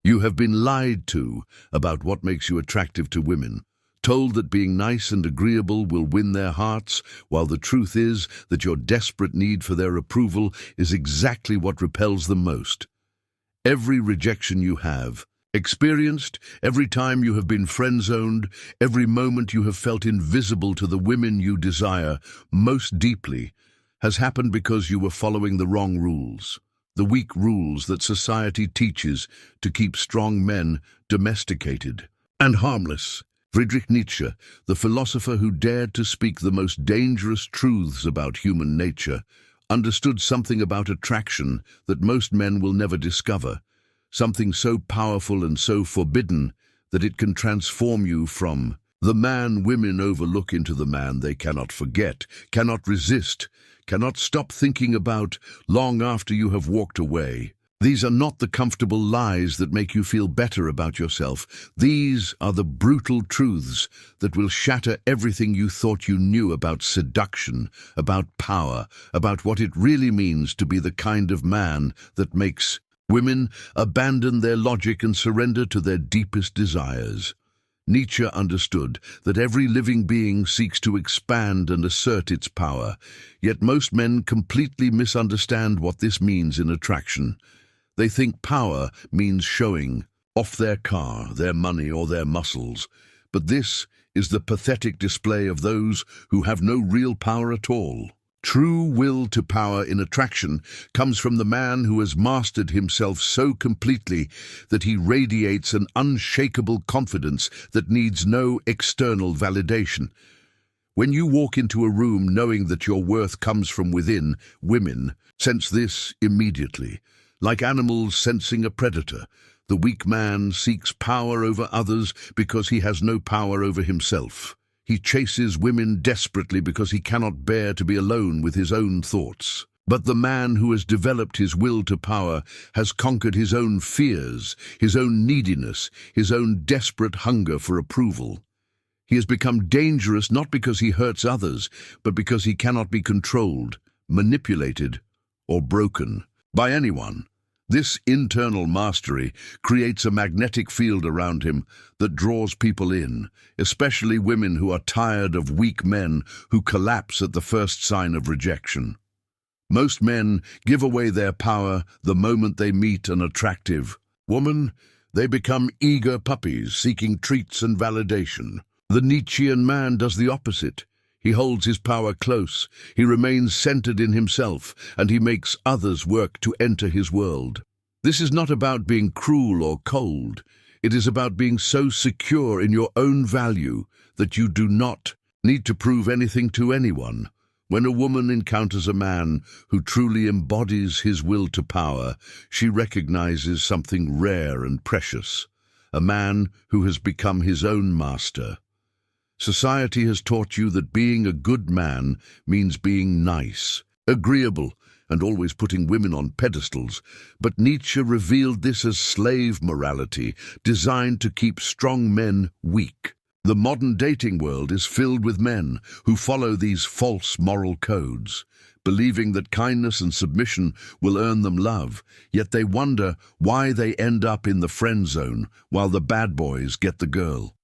You have been lied to about what makes you attractive to women, told that being nice and agreeable will win their hearts, while the truth is that your desperate need for their approval is exactly what repels them most. Every rejection you have experienced, every time you have been friend-zoned, every moment you have felt invisible to the women you desire most deeply, has happened because you were following the wrong rules, the weak rules that society teaches to keep strong men domesticated and harmless. Friedrich Nietzsche, the philosopher who dared to speak the most dangerous truths about human nature, understood something about attraction that most men will never discover, something so powerful and so forbidden that it can transform you from the man women overlook into the man they cannot forget, cannot resist, cannot stop thinking about long after you have walked away. These are not the comfortable lies that make you feel better about yourself. These are the brutal truths that will shatter everything you thought you knew about seduction, about power, about what it really means to be the kind of man that makes women abandon their logic and surrender to their deepest desires. Nietzsche understood that every living being seeks to expand and assert its power, yet most men completely misunderstand what this means in attraction. They think power means showing off their car, their money, or their muscles, but this is the pathetic display of those who have no real power at all. True will to power in attraction comes from the man who has mastered himself so completely that he radiates an unshakable confidence that needs no external validation. When you walk into a room knowing that your worth comes from within, women sense this immediately. Like animals sensing a predator, the weak man seeks power over others because he has no power over himself. He chases women desperately because he cannot bear to be alone with his own thoughts. But the man who has developed his will to power has conquered his own fears, his own neediness, his own desperate hunger for approval. He has become dangerous not because he hurts others, but because he cannot be controlled, manipulated, or broken by anyone. This internal mastery creates a magnetic field around him that draws people in, especially women who are tired of weak men who collapse at the first sign of rejection. Most men give away their power the moment they meet an attractive woman. They become eager puppies seeking treats and validation. The Nietzschean man does the opposite. He holds his power close, he remains centered in himself, and he makes others work to enter his world. This is not about being cruel or cold. It is about being so secure in your own value that you do not need to prove anything to anyone. When a woman encounters a man who truly embodies his will to power, she recognizes something rare and precious, a man who has become his own master. Society has taught you that being a good man means being nice, agreeable, and always putting women on pedestals, but Nietzsche revealed this as slave morality, designed to keep strong men weak. The modern dating world is filled with men who follow these false moral codes, believing that kindness and submission will earn them love, yet they wonder why they end up in the friend zone while the bad boys get the girl.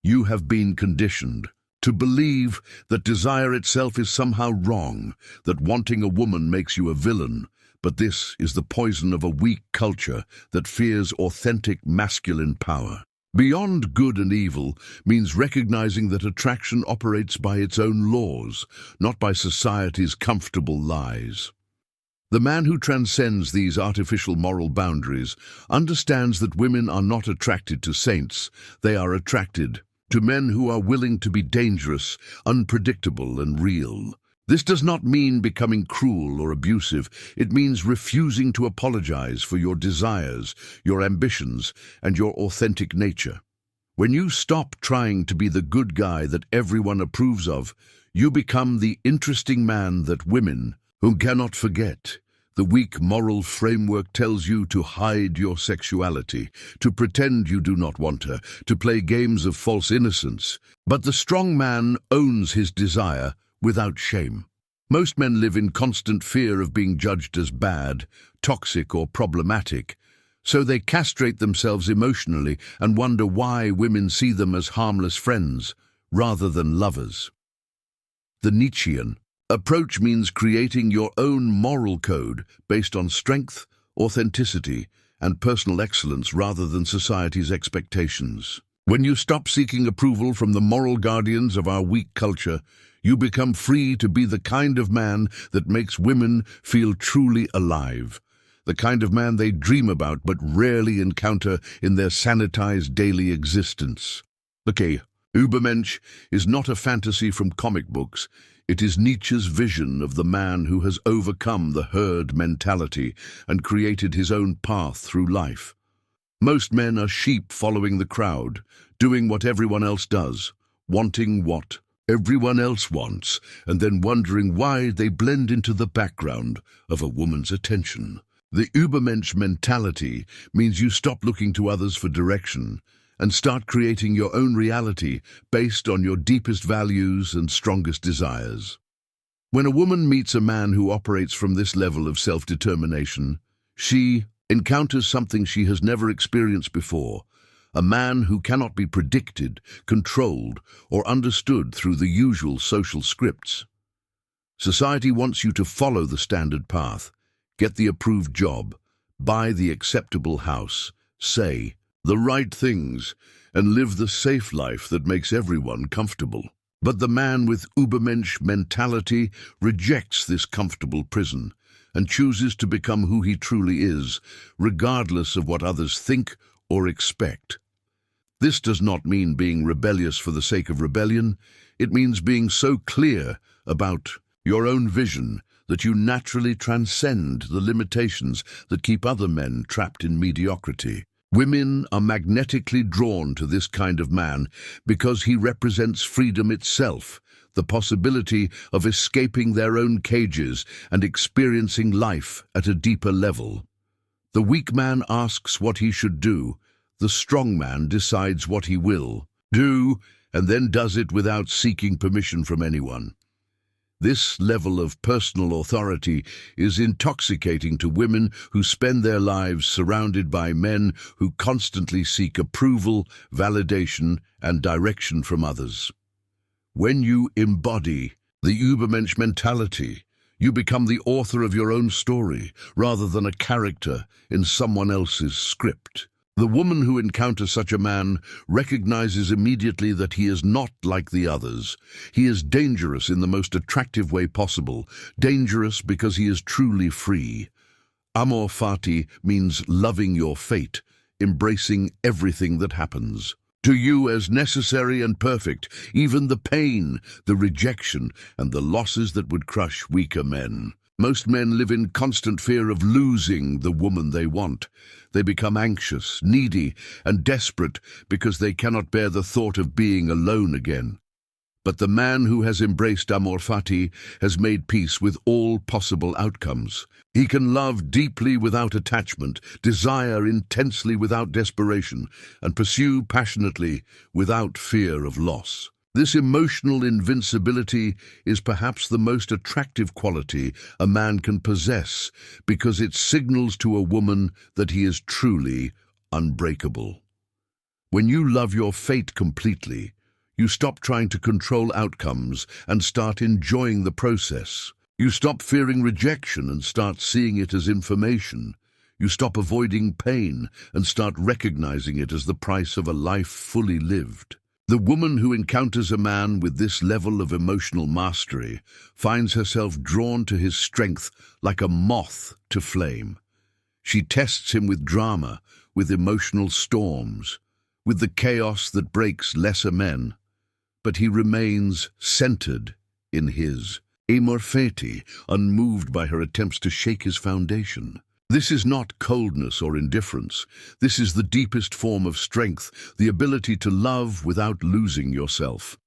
You have been conditioned to believe that desire itself is somehow wrong, that wanting a woman makes you a villain, but this is the poison of a weak culture that fears authentic masculine power. Beyond good and evil means recognizing that attraction operates by its own laws, not by society's comfortable lies. The man who transcends these artificial moral boundaries understands that women are not attracted to saints, they are attracted to men who are willing to be dangerous, unpredictable, and real. This does not mean becoming cruel or abusive. It means refusing to apologize for your desires, your ambitions, and your authentic nature. When you stop trying to be the good guy that everyone approves of, you become the interesting man that women who cannot forget. The weak moral framework tells you to hide your sexuality, to pretend you do not want her, to play games of false innocence. But the strong man owns his desire without shame. Most men live in constant fear of being judged as bad, toxic, or problematic, So they castrate themselves emotionally and wonder why women see them as harmless friends rather than lovers. The Nietzschean approach means creating your own moral code based on strength, authenticity, and personal excellence rather than society's expectations. When you stop seeking approval from the moral guardians of our weak culture, you become free to be the kind of man that makes women feel truly alive. The kind of man they dream about but rarely encounter in their sanitized daily existence. Okay, Übermensch is not a fantasy from comic books. It is Nietzsche's vision of the man who has overcome the herd mentality and created his own path through life. Most men are sheep following the crowd, doing what everyone else does, wanting what everyone else wants, and then wondering why they blend into the background of a woman's attention. The Übermensch mentality means you stop looking to others for direction and start creating your own reality based on your deepest values and strongest desires. When a woman meets a man who operates from this level of self-determination, she encounters something she has never experienced before, a man who cannot be predicted, controlled, or understood through the usual social scripts. Society wants you to follow the standard path, get the approved job, buy the acceptable house, say the right things, and live the safe life that makes everyone comfortable. But the man with Übermensch mentality rejects this comfortable prison and chooses to become who he truly is, regardless of what others think or expect. This does not mean being rebellious for the sake of rebellion. It means being so clear about your own vision that you naturally transcend the limitations that keep other men trapped in mediocrity. Women are magnetically drawn to this kind of man because he represents freedom itself, the possibility of escaping their own cages and experiencing life at a deeper level. The weak man asks what he should do. The strong man decides what he will do and then does it without seeking permission from anyone. This level of personal authority is intoxicating to women who spend their lives surrounded by men who constantly seek approval, validation, and direction from others. When you embody the Übermensch mentality, you become the author of your own story rather than a character in someone else's script. The woman who encounters such a man recognizes immediately that he is not like the others. He is dangerous in the most attractive way possible, dangerous because he is truly free. Amor fati means loving your fate, embracing everything that happens to you as necessary and perfect, even the pain, the rejection, and the losses that would crush weaker men. Most men live in constant fear of losing the woman they want. They become anxious, needy, and desperate because they cannot bear the thought of being alone again. But the man who has embraced amor fati has made peace with all possible outcomes. He can love deeply without attachment, desire intensely without desperation, and pursue passionately without fear of loss. This emotional invincibility is perhaps the most attractive quality a man can possess because it signals to a woman that he is truly unbreakable. When you love your fate completely, you stop trying to control outcomes and start enjoying the process. You stop fearing rejection and start seeing it as information. You stop avoiding pain and start recognizing it as the price of a life fully lived. The woman who encounters a man with this level of emotional mastery finds herself drawn to his strength like a moth to flame. She tests him with drama, with emotional storms, with the chaos that breaks lesser men. But he remains centered in his amor fati, unmoved by her attempts to shake his foundation. This is not coldness or indifference. This is the deepest form of strength, the ability to love without losing yourself.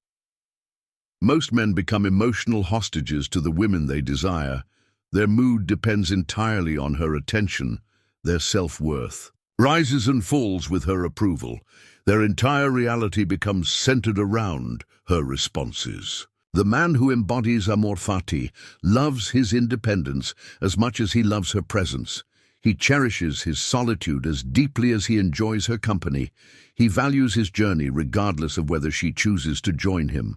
Most men become emotional hostages to the women they desire. Their mood depends entirely on her attention, their self-worth. Rises and falls with her approval. Their entire reality becomes centered around her responses. The man who embodies amor fati loves his independence as much as he loves her presence. He cherishes his solitude as deeply as he enjoys her company. He values his journey regardless of whether she chooses to join him.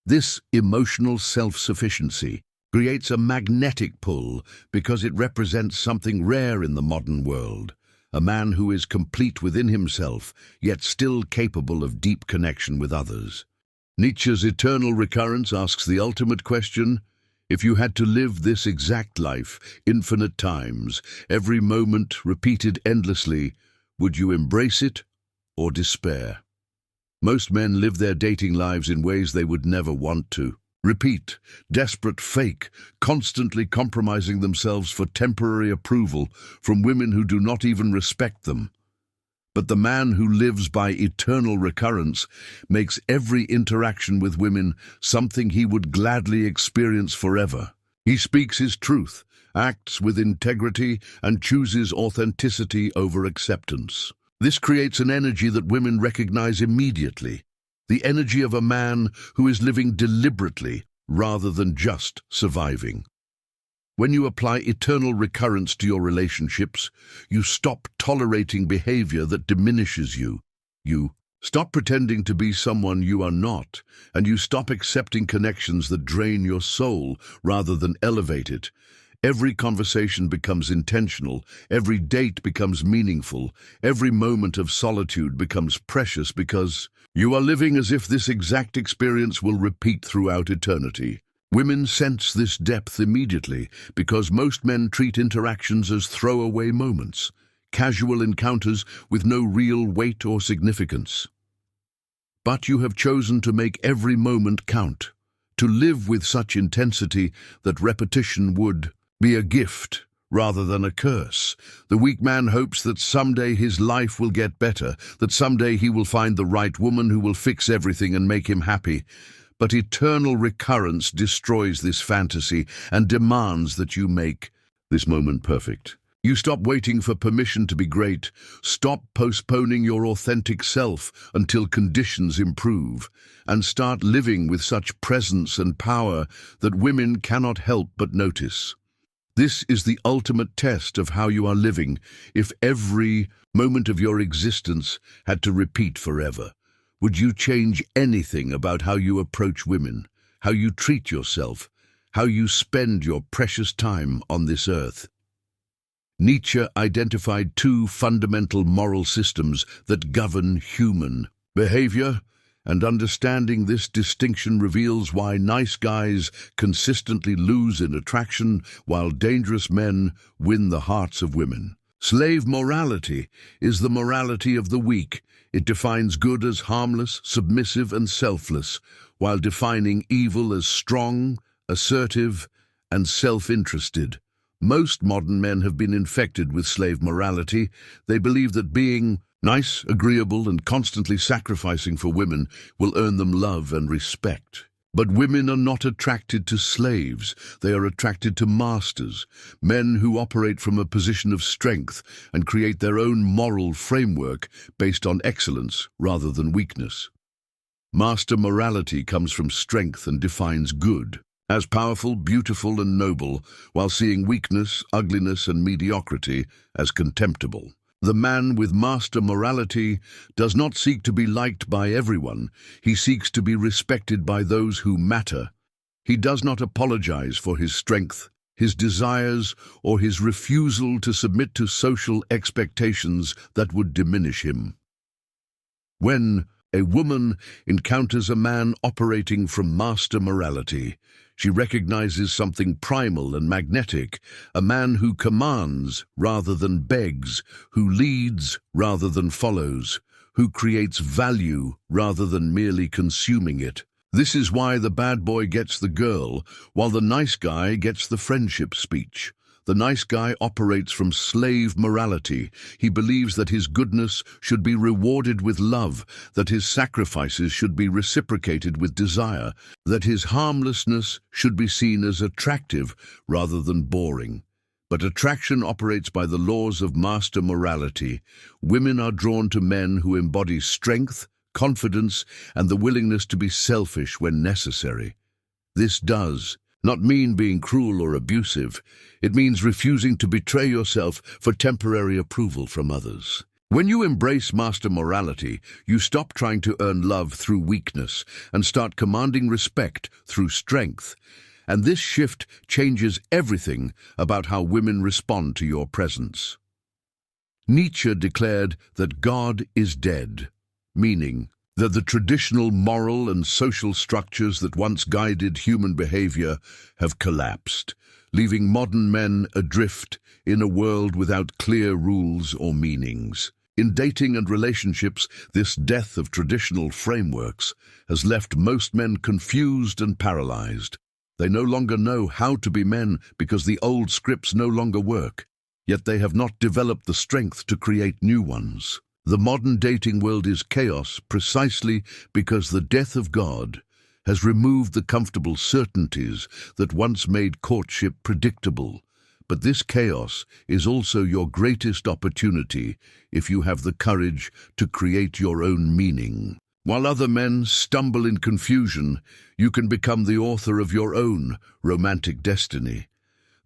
This emotional self-sufficiency creates a magnetic pull because it represents something rare in the modern world, a man who is complete within himself, yet still capable of deep connection with others. Nietzsche's eternal recurrence asks the ultimate question: if you had to live this exact life, infinite times, every moment repeated endlessly, would you embrace it or despair? Most men live their dating lives in ways they would never want to. Repeat, desperate, fake, constantly compromising themselves for temporary approval from women who do not even respect them. But the man who lives by eternal recurrence makes every interaction with women something he would gladly experience forever. He speaks his truth, acts with integrity, and chooses authenticity over acceptance. This creates an energy that women recognize immediately, the energy of a man who is living deliberately rather than just surviving. When you apply eternal recurrence to your relationships, you stop tolerating behavior that diminishes you. You stop pretending to be someone you are not, and you stop accepting connections that drain your soul rather than elevate it. Every conversation becomes intentional, every date becomes meaningful, every moment of solitude becomes precious because you are living as if this exact experience will repeat throughout eternity. Women sense this depth immediately because most men treat interactions as throwaway moments, casual encounters with no real weight or significance. But you have chosen to make every moment count, to live with such intensity that repetition would be a gift rather than a curse. The weak man hopes that someday his life will get better, that someday he will find the right woman who will fix everything and make him happy. But eternal recurrence destroys this fantasy and demands that you make this moment perfect. You stop waiting for permission to be great. Stop postponing your authentic self until conditions improve, and start living with such presence and power that women cannot help but notice. This is the ultimate test of how you are living if every moment of your existence had to repeat forever. Would you change anything about how you approach women, how you treat yourself, how you spend your precious time on this earth? Nietzsche identified two fundamental moral systems that govern human behavior, and understanding this distinction reveals why nice guys consistently lose in attraction while dangerous men win the hearts of women. Slave morality is the morality of the weak. It defines good as harmless, submissive, and selfless, while defining evil as strong, assertive, and self-interested. Most modern men have been infected with slave morality. They believe that being nice, agreeable, and constantly sacrificing for women will earn them love and respect. But women are not attracted to slaves. They are attracted to masters, men who operate from a position of strength and create their own moral framework based on excellence rather than weakness. Master morality comes from strength and defines good as powerful, beautiful, and noble, while seeing weakness, ugliness, and mediocrity as contemptible. The man with master morality does not seek to be liked by everyone. He seeks to be respected by those who matter. He does not apologize for his strength, his desires, or his refusal to submit to social expectations that would diminish him. When a woman encounters a man operating from master morality, she recognizes something primal and magnetic, a man who commands rather than begs, who leads rather than follows, who creates value rather than merely consuming it. This is why the bad boy gets the girl, while the nice guy gets the friendship speech. The nice guy operates from slave morality. He believes that his goodness should be rewarded with love, that his sacrifices should be reciprocated with desire, that his harmlessness should be seen as attractive rather than boring. But attraction operates by the laws of master morality. Women are drawn to men who embody strength, confidence, and the willingness to be selfish when necessary. This does not mean being cruel or abusive. It means refusing to betray yourself for temporary approval from others. When you embrace master morality, you stop trying to earn love through weakness and start commanding respect through strength. And this shift changes everything about how women respond to your presence. Nietzsche declared that God is dead, meaning that the traditional moral and social structures that once guided human behavior have collapsed, leaving modern men adrift in a world without clear rules or meanings. In dating and relationships, this death of traditional frameworks has left most men confused and paralyzed. They no longer know how to be men because the old scripts no longer work, yet they have not developed the strength to create new ones. The modern dating world is chaos precisely because the death of God has removed the comfortable certainties that once made courtship predictable. But this chaos is also your greatest opportunity if you have the courage to create your own meaning. While other men stumble in confusion, you can become the author of your own romantic destiny.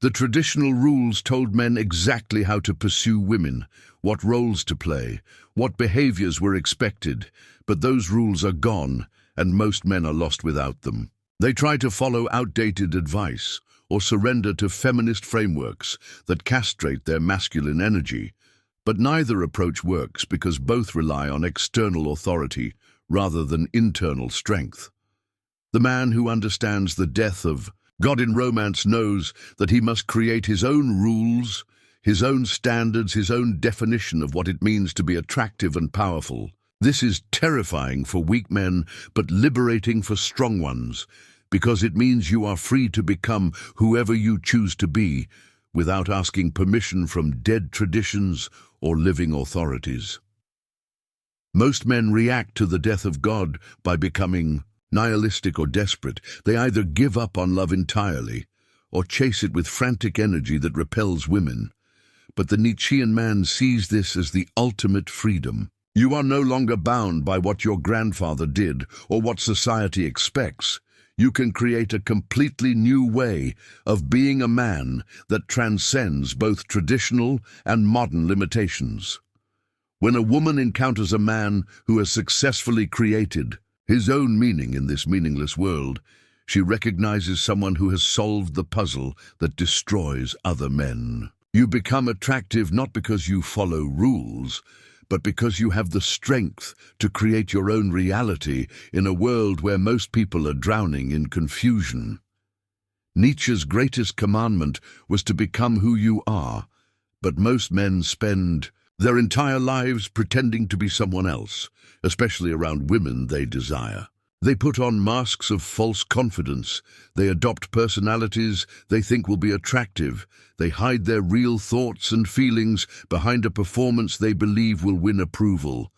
The traditional rules told men exactly how to pursue women, what roles to play, what behaviors were expected, but those rules are gone, and most men are lost without them. They try to follow outdated advice, or surrender to feminist frameworks that castrate their masculine energy. But neither approach works because both rely on external authority rather than internal strength. The man who understands the death of God in romance knows that he must create his own rules, his own standards, his own definition of what it means to be attractive and powerful. This is terrifying for weak men, but liberating for strong ones, because it means you are free to become whoever you choose to be, without asking permission from dead traditions or living authorities. Most men react to the death of God by becoming nihilistic or desperate. They either give up on love entirely or chase it with frantic energy that repels women. But the Nietzschean man sees this as the ultimate freedom. You are no longer bound by what your grandfather did or what society expects. You can create a completely new way of being a man that transcends both traditional and modern limitations. When a woman encounters a man who has successfully created his own meaning in this meaningless world, she recognizes someone who has solved the puzzle that destroys other men. You become attractive not because you follow rules, but because you have the strength to create your own reality in a world where most people are drowning in confusion. Nietzsche's greatest commandment was to become who you are, but most men spend their entire lives pretending to be someone else, especially around women they desire. They put on masks of false confidence. They adopt personalities they think will be attractive. They hide their real thoughts and feelings behind a performance they believe will win approval.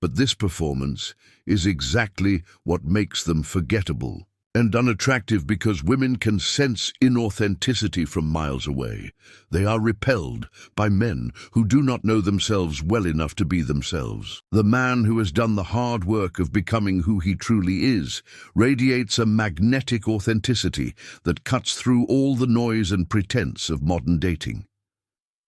But this performance is exactly what makes them forgettable and unattractive, because women can sense inauthenticity from miles away. They are repelled by men who do not know themselves well enough to be themselves. The man who has done the hard work of becoming who he truly is radiates a magnetic authenticity that cuts through all the noise and pretense of modern dating.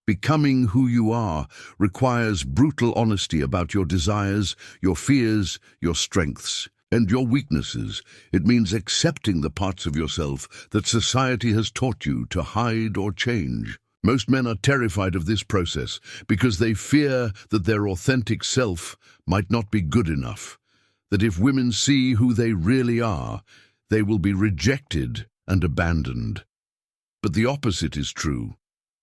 Becoming who you are requires brutal honesty about your desires, your fears, your strengths, and your weaknesses. It means accepting the parts of yourself that society has taught you to hide or change. Most men are terrified of this process because they fear that their authentic self might not be good enough, that if women see who they really are, they will be rejected and abandoned. But the opposite is true.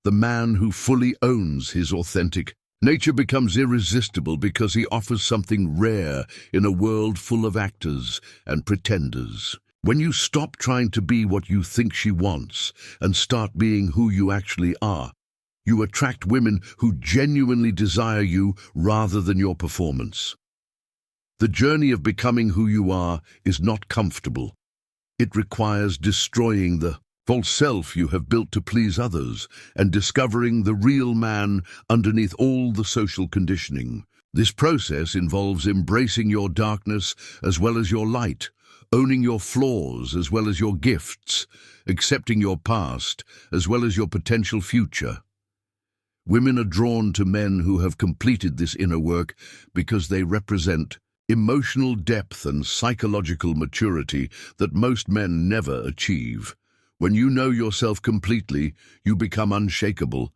The man who fully owns his authentic nature becomes irresistible because he offers something rare in a world full of actors and pretenders. When you stop trying to be what you think she wants and start being who you actually are, you attract women who genuinely desire you rather than your performance. The journey of becoming who you are is not comfortable. It requires destroying the false self you have built to please others and discovering the real man underneath all the social conditioning. This process involves embracing your darkness as well as your light, owning your flaws as well as your gifts, accepting your past as well as your potential future. Women are drawn to men who have completed this inner work because they represent emotional depth and psychological maturity that most men never achieve. When you know yourself completely, you become unshakable,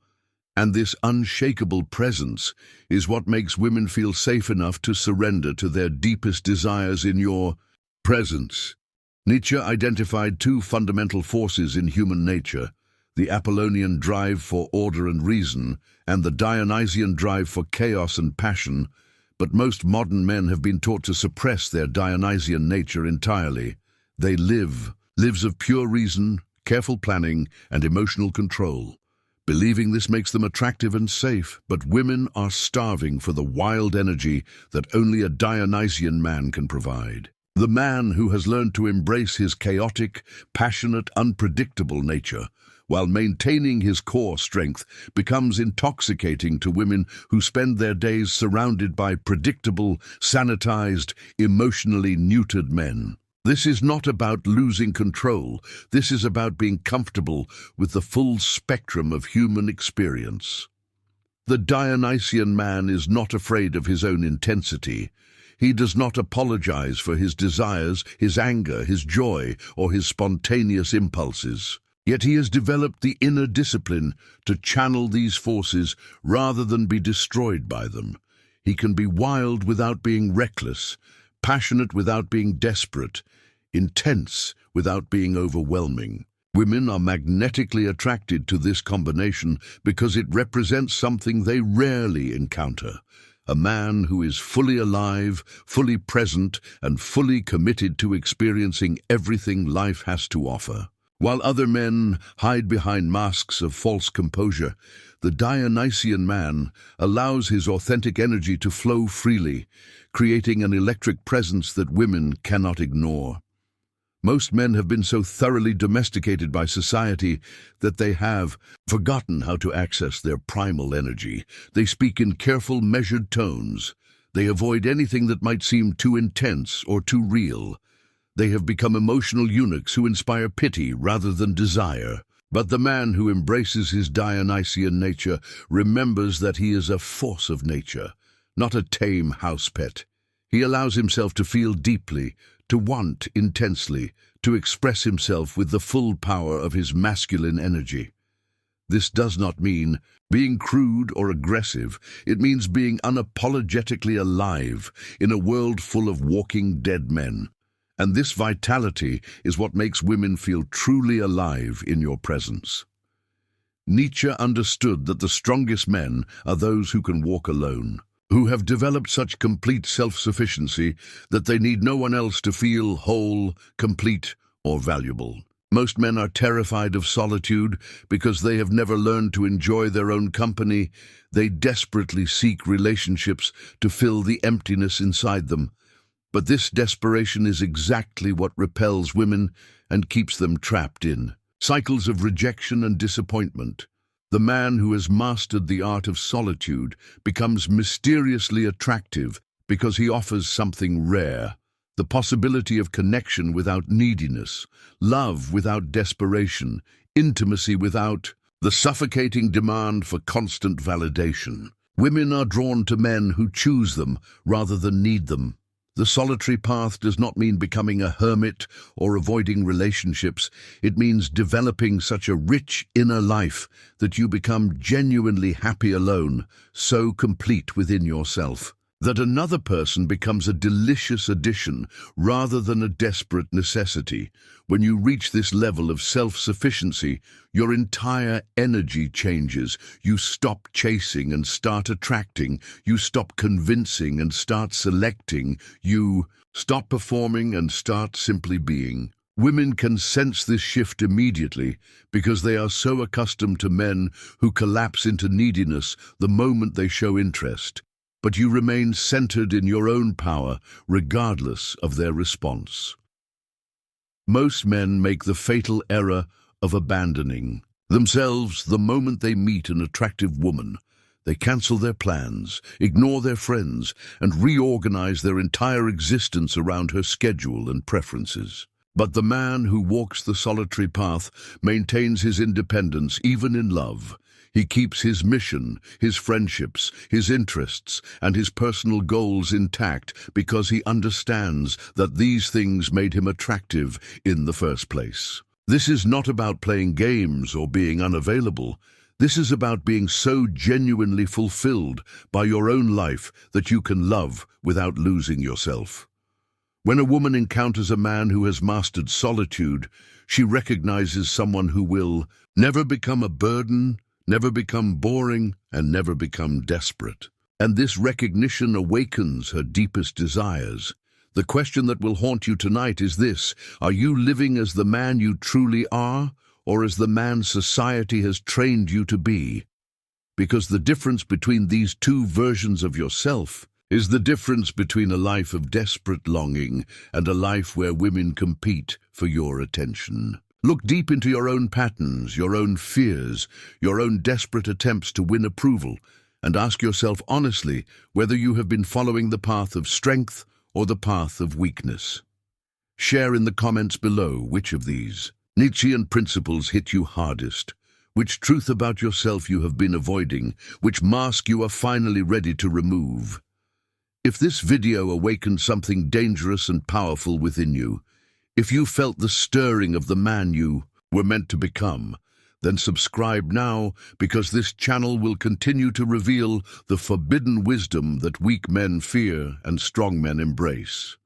and this unshakable presence is what makes women feel safe enough to surrender to their deepest desires in your presence. Nietzsche identified two fundamental forces in human nature: the Apollonian drive for order and reason, and the Dionysian drive for chaos and passion, but most modern men have been taught to suppress their Dionysian nature entirely. They lives of pure reason, careful planning, and emotional control, believing this makes them attractive and safe. But women are starving for the wild energy that only a Dionysian man can provide. The man who has learned to embrace his chaotic, passionate, unpredictable nature, while maintaining his core strength, becomes intoxicating to women who spend their days surrounded by predictable, sanitized, emotionally neutered men. This is not about losing control. This is about being comfortable with the full spectrum of human experience. The Dionysian man is not afraid of his own intensity. He does not apologize for his desires, his anger, his joy, or his spontaneous impulses. Yet he has developed the inner discipline to channel these forces rather than be destroyed by them. He can be wild without being reckless, passionate without being desperate, intense without being overwhelming. Women are magnetically attracted to this combination because it represents something they rarely encounter: a man who is fully alive, fully present, and fully committed to experiencing everything life has to offer. While other men hide behind masks of false composure, the Dionysian man allows his authentic energy to flow freely, creating an electric presence that women cannot ignore. Most men have been so thoroughly domesticated by society that they have forgotten how to access their primal energy. They speak in careful, measured tones. They avoid anything that might seem too intense or too real. They have become emotional eunuchs who inspire pity rather than desire. But the man who embraces his Dionysian nature remembers that he is a force of nature, not a tame house pet. He allows himself to feel deeply, to want intensely, to express himself with the full power of his masculine energy. This does not mean being crude or aggressive. It means being unapologetically alive in a world full of walking dead men. And this vitality is what makes women feel truly alive in your presence. Nietzsche understood that the strongest men are those who can walk alone, who have developed such complete self-sufficiency that they need no one else to feel whole, complete, or valuable. Most men are terrified of solitude because they have never learned to enjoy their own company. They desperately seek relationships to fill the emptiness inside them. But this desperation is exactly what repels women and keeps them trapped in cycles of rejection and disappointment. The man who has mastered the art of solitude becomes mysteriously attractive because he offers something rare: the possibility of connection without neediness, love without desperation, intimacy without the suffocating demand for constant validation. Women are drawn to men who choose them rather than need them. The solitary path does not mean becoming a hermit or avoiding relationships. It means developing such a rich inner life that you become genuinely happy alone, so complete within yourself, that another person becomes a delicious addition rather than a desperate necessity. When you reach this level of self-sufficiency, your entire energy changes. You stop chasing and start attracting. You stop convincing and start selecting. You stop performing and start simply being. Women can sense this shift immediately because they are so accustomed to men who collapse into neediness the moment they show interest. But you remain centered in your own power, regardless of their response. Most men make the fatal error of abandoning themselves the moment they meet an attractive woman. They cancel their plans, ignore their friends, and reorganize their entire existence around her schedule and preferences. But the man who walks the solitary path maintains his independence even in love. He keeps his mission, his friendships, his interests, and his personal goals intact because he understands that these things made him attractive in the first place. This is not about playing games or being unavailable. This is about being so genuinely fulfilled by your own life that you can love without losing yourself. When a woman encounters a man who has mastered solitude, she recognizes someone who will never become a burden, never become boring, and never become desperate. And this recognition awakens her deepest desires. The question that will haunt you tonight is this: are you living as the man you truly are, or as the man society has trained you to be? Because the difference between these two versions of yourself is the difference between a life of desperate longing and a life where women compete for your attention. Look deep into your own patterns, your own fears, your own desperate attempts to win approval, and ask yourself honestly whether you have been following the path of strength or the path of weakness. Share in the comments below which of these Nietzschean principles hit you hardest, which truth about yourself you have been avoiding, which mask you are finally ready to remove. If this video awakened something dangerous and powerful within you, if you felt the stirring of the man you were meant to become, then subscribe now, because this channel will continue to reveal the forbidden wisdom that weak men fear and strong men embrace.